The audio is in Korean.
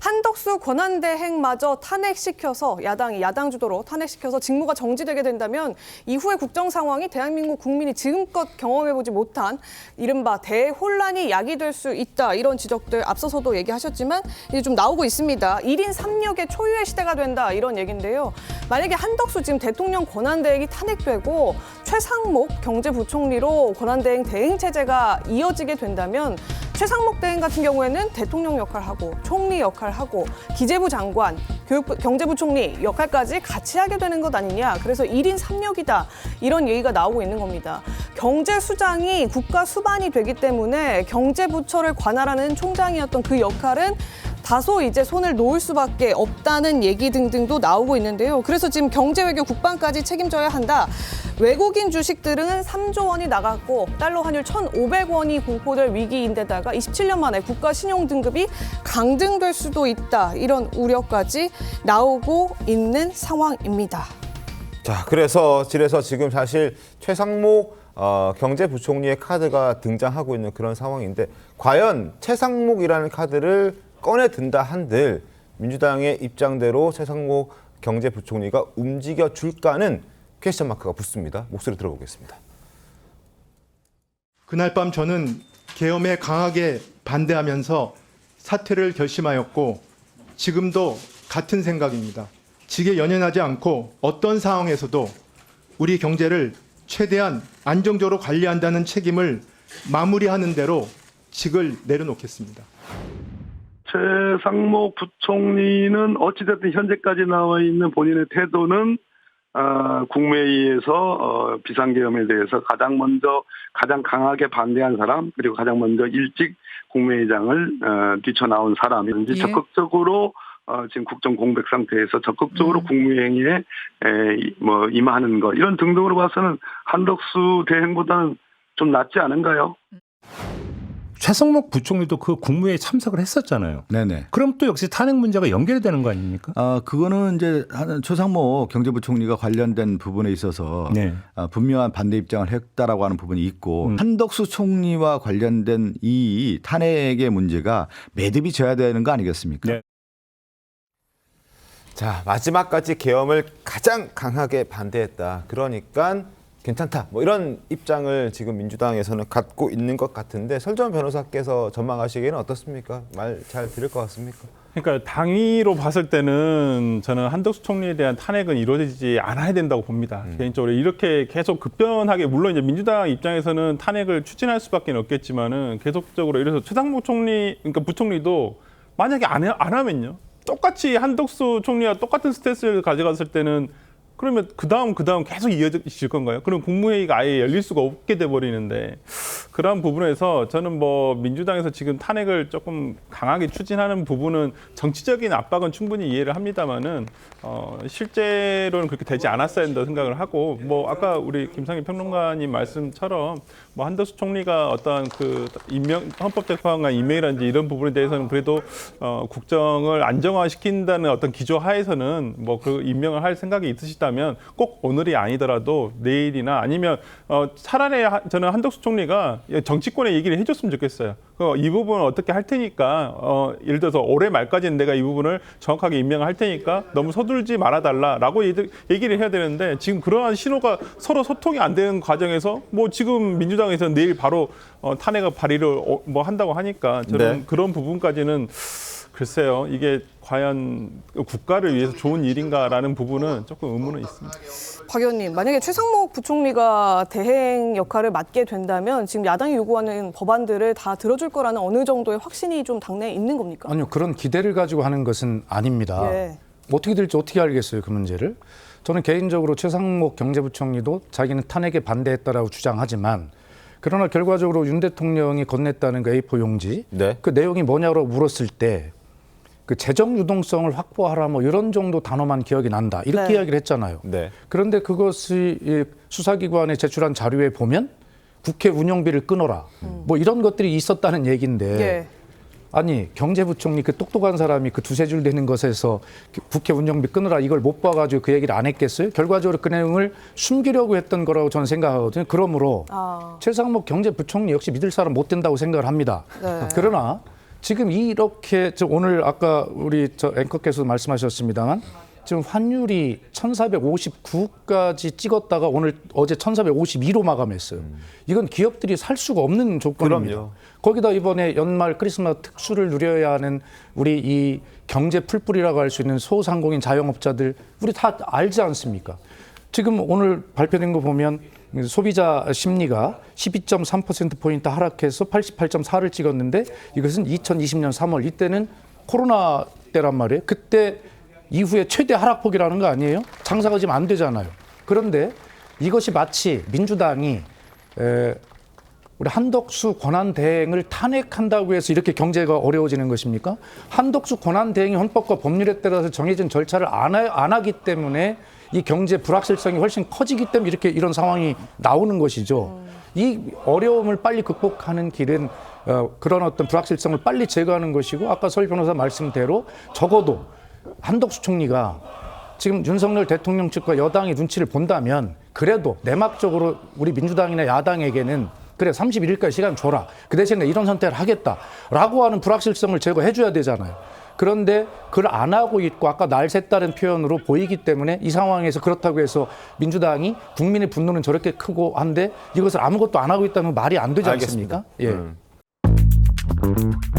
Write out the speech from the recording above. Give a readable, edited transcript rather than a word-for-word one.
한덕수 권한대행마저 탄핵시켜서 야당이 야당 주도로 탄핵시켜서 직무가 정지되게 된다면 이후의 국정 상황이 대한민국 국민이 지금껏 경험해보지 못한 이른바 대혼란이 야기될 수 있다. 이런 지적들 앞서서도 얘기하셨지만 이제 좀 나오고 있습니다. 1인 3역의 초유의 시대가 된다. 이런 얘기인데요. 만약에 한덕수 지금 대통령 권한대행이 탄핵되고 최상목 경제부총리로 권한대행 대행 체제가 이어지게 된다면 최상목 대행 같은 경우에는 대통령 역할하고 총리 역할하고 기재부 장관, 경제부총리 역할까지 같이 하게 되는 것 아니냐. 그래서 1인 3역이다. 이런 얘기가 나오고 있는 겁니다. 경제수장이 국가 수반이 되기 때문에 경제부처를 관할하는 총장이었던 그 역할은 다소 이제 손을 놓을 수밖에 없다는 얘기 등등도 나오고 있는데요. 그래서 지금 경제외교 국방까지 책임져야 한다. 외국인 주식들은 3조 원이 나갔고 달러 환율 1,500원이 공포될 위기인데다가 27년 만에 국가 신용 등급이 강등될 수도 있다. 이런 우려까지 나오고 있는 상황입니다. 자, 그래서 지금 사실 최상목 경제부총리의 카드가 등장하고 있는 그런 상황인데 과연 최상목이라는 카드를 꺼내 든다 한들 민주당의 입장대로 최상목 경제부총리가 움직여 줄까는 퀘스천 마크가 붙습니다. 목소리 들어보겠습니다. 그날 밤 저는 계엄에 강하게 반대하면서 사퇴를 결심하였고 지금도 같은 생각입니다. 직에 연연하지 않고 어떤 상황에서도 우리 경제를 최대한 안정적으로 관리한다는 책임을 마무리하는 대로 직을 내려놓겠습니다. 최상목 부총리는 어찌됐든 현재까지 나와 있는 본인의 태도는 국무회의에서 비상계엄에 대해서 가장 강하게 반대한 사람, 그리고 가장 먼저 일찍 국무회의장을 뛰쳐나온 사람인지 적극적으로 지금 국정 공백 상태에서 적극적으로 국무회의에 임하는 것 이런 등등으로 봐서는 한덕수 대행보다는 좀 낫지 않은가요? 최상목 부총리도 그 국무회의에 참석을 했었잖아요. 네네. 그럼 또 역시 탄핵 문제가 연결이 되는 거 아닙니까? 그거는 이제 최상목 경제부총리가 관련된 부분에 있어서 네. 분명한 반대 입장을 했다라고 하는 부분이 있고 한덕수 총리와 관련된 이 탄핵의 문제가 매듭이 져야 되는 거 아니겠습니까? 네. 자, 마지막까지 계엄을 가장 강하게 반대했다. 그러니까 괜찮다. 뭐 이런 입장을 지금 민주당에서는 갖고 있는 것 같은데 설전 변호사께서 전망하시기에는 어떻습니까? 말 잘 들을 것 같습니까? 그러니까 당위로 봤을 때는 저는 한덕수 총리에 대한 탄핵은 이루어지지 않아야 된다고 봅니다. 개인적으로 이렇게 계속 급변하게 물론 이제 민주당 입장에서는 탄핵을 추진할 수밖에 없겠지만은 계속적으로 이래서 최상목 총리 그러니까 부총리도 만약에 안 하면요. 똑같이 한덕수 총리와 똑같은 스탠스를 가져갔을 때는 그러면 그다음 계속 이어질 건가요? 그럼 국무회의가 아예 열릴 수가 없게 돼버리는데 그런 부분에서 저는 뭐 민주당에서 지금 탄핵을 조금 강하게 추진하는 부분은 정치적인 압박은 충분히 이해를 합니다만은 실제로는 그렇게 되지 않았어야 한다고 생각을 하고 뭐 아까 우리 김상희 평론가님 말씀처럼 뭐 한덕수 총리가 어떤 그 헌법재판관 임명이라든지 이런 부분에 대해서는 그래도 국정을 안정화시킨다는 어떤 기조 하에서는 뭐 그 임명을 할 생각이 있으시다면 꼭 오늘이 아니더라도 내일이나 아니면 차라리 저는 한덕수 총리가 정치권에 얘기를 해줬으면 좋겠어요. 이 부분을 어떻게 할 테니까 예를 들어서 올해 말까지는 내가 이 부분을 정확하게 임명을 할 테니까 너무 서둘지 말아달라라고 얘기를 해야 되는데 지금 그러한 신호가 서로 소통이 안 되는 과정에서 뭐 지금 민주당에서 내일 바로 탄핵 발의를 뭐 한다고 하니까 저는 네. 그런 부분까지는 글쎄요, 이게 과연 국가를 위해서 좋은 일인가라는 부분은 조금 의문은 있습니다. 박 의원님, 만약에 최상목 부총리가 대행 역할을 맡게 된다면 지금 야당이 요구하는 법안들을 다 들어줄 거라는 어느 정도의 확신이 좀 당내에 있는 겁니까? 아니요, 그런 기대를 가지고 하는 것은 아닙니다. 예. 어떻게 될지 어떻게 알겠어요, 그 문제를. 저는 개인적으로 최상목 경제부총리도 자기는 탄핵에 반대했다라고 주장하지만 그러나 결과적으로 윤 대통령이 건넸다는 그 A4 용지 네. 그 내용이 뭐냐고 물었을 때 그 재정 유동성을 확보하라 뭐 이런 정도 단어만 기억이 난다 이렇게 네. 이야기를 했잖아요. 네. 그런데 그것이 수사기관에 제출한 자료에 보면 국회 운영비를 끊어라 뭐 이런 것들이 있었다는 얘기인데 예. 아니 경제부총리 그 똑똑한 사람이 그 두세 줄 되는 것에서 국회 운영비 끊으라 이걸 못 봐가지고 그 얘기를 안 했겠어요? 결과적으로 그 내용을 숨기려고 했던 거라고 저는 생각하거든요. 그러므로 최상목 경제부총리 역시 믿을 사람 못 된다고 생각을 합니다. 네. 그러나 지금 이렇게 오늘 아까 우리 앵커께서도 말씀하셨습니다만 지금 환율이 1,459까지 찍었다가 어제 1,452로 마감했어요. 이건 기업들이 살 수가 없는 조건입니다. 그럼요. 거기다 이번에 연말 크리스마스 특수를 누려야 하는 우리 이 경제 풀뿌리라고 할 수 있는 소상공인 자영업자들 우리 다 알지 않습니까? 지금 오늘 발표된 거 보면 소비자 심리가 12.3%포인트 하락해서 88.4를 찍었는데 이것은 2020년 3월 이때는 코로나 때란 말이에요. 그때 이후에 최대 하락폭이라는 거 아니에요? 장사가 지금 안 되잖아요. 그런데 이것이 마치 민주당이 우리 한덕수 권한대행을 탄핵한다고 해서 이렇게 경제가 어려워지는 것입니까? 한덕수 권한대행이 헌법과 법률에 따라서 정해진 절차를 안 하기 때문에 이 경제 불확실성이 훨씬 커지기 때문에 이런 상황이 나오는 것이죠. 이 어려움을 빨리 극복하는 길은 그런 어떤 불확실성을 빨리 제거하는 것이고 아까 설 변호사 말씀대로 적어도 한덕수 총리가 지금 윤석열 대통령 측과 여당의 눈치를 본다면 그래도 내막적으로 우리 민주당이나 야당에게는 그래 31일까지 시간 줘라. 그 대신에 이런 선택을 하겠다라고 하는 불확실성을 제거해 줘야 되잖아요. 그런데 그걸 안 하고 있고 아까 날 샜다는 표현으로 보이기 때문에 이 상황에서 그렇다고 해서 민주당이 국민의 분노는 저렇게 크고 한데 이것을 아무것도 안 하고 있다는 말이 안 되지 않습니까? 알겠습니다. 예.